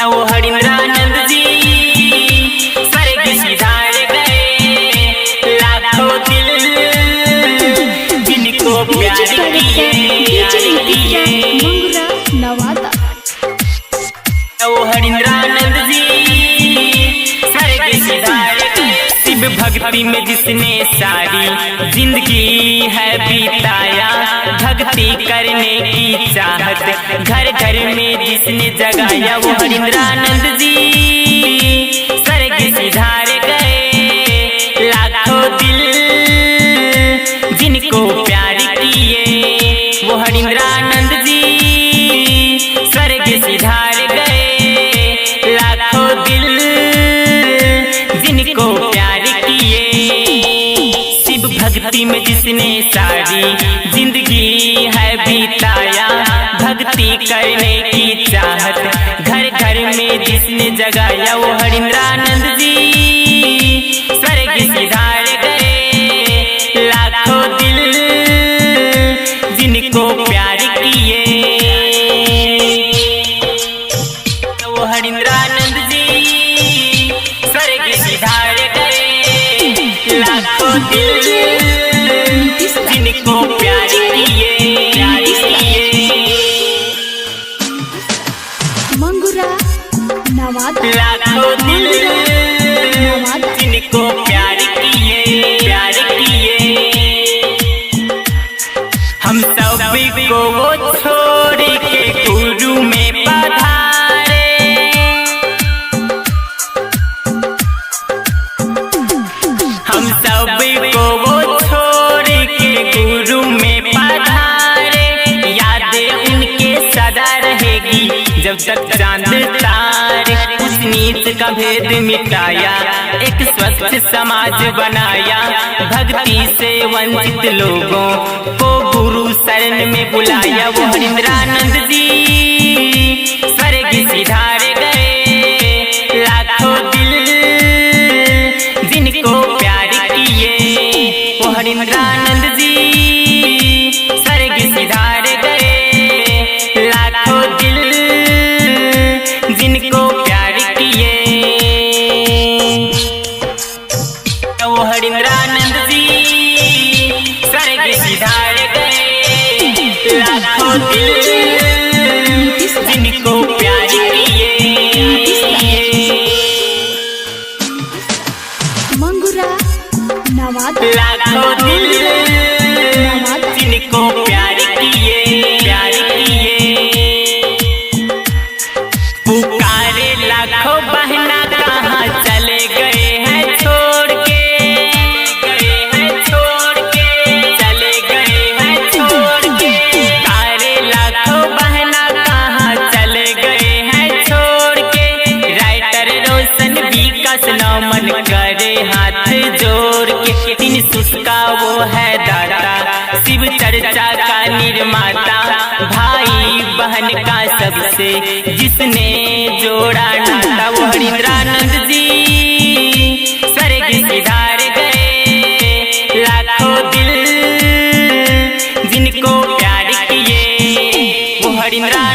वो हरिंद्रानंद जी स्वर्ग सिधार गए। लाखों दिल जिनको प्यार किए वो हरिंद्रानंद जी स्वर्ग सिधार गए। शिव भक्ति में जिसने सारी जिंदगी है बिताया, भक्ति करने की चाहत घर घर में जिसने जगाया, वो हरिंद्रानंद जी स्वर्ग सिधार गए। लाखों दिल जिनको प्यार किए, वो हरिंद्रानंद जी स्वर्ग सिधार गए। लाखों दिल जिनको प्यार किए। शिव भक्ति में जिसने सारी जिंदगी है बिताया, भक्ति करने की चाहत घर घर में जिसने जगाया, वो हरिंद्रानंद जी स्वर्ग सिधार गए। लाखों दिल जिनको प्यार किए, वो हरिंद्रानंद जी स्वर्ग सिधार गए। लाखों दिल जिनको प्यार किए, लाखों दिल जिनको प्यार किए। हम सब को वो छोड़ के गुरु में पधारे, हम सब को वो छोड़ के गुरु में पधारे। यादें उनके सदा रहेगी जब तक चांद तारे। उस नीच का भेद मिटाया, एक स्वस्थ समाज बनाया, भक्ति से वंचित लोगों को गुरु शरण में बुलाया। वो हरिंद्रानंद जी स्वर्ग सिधार गए। लाखों दिल जिनको प्यार किए, वो हरिंद्रानंद जी स्वर्ग सिधार गए। लाखों दिल जिनको प्यार किए, वो हरिंद्रानंद जी स्वर्ग सिधार गए। लाखों दिल जिनको प्यार किए। लाखों दिल जिनको प्यार किए। पुकारे लाखों बहना कहाँ चले गए हैं छोड़ के, चले गए हैं छोड़ के। पुकारे लाखों बहना कहाँ चले गए हैं छोड़ के। राइटर रोशन विकास नमन करे हाथ जोड़ के। तीन सुस्का वो है दाता, शिव चर्चा का निर्माता, भाई बहन का सबसे जिसने जोड़ा नाता। वो हरिंद्रानंद जी स्वर्ग सिधार गए। लाखों दिल जिनको प्यार किए, वो हरिंद्रानंद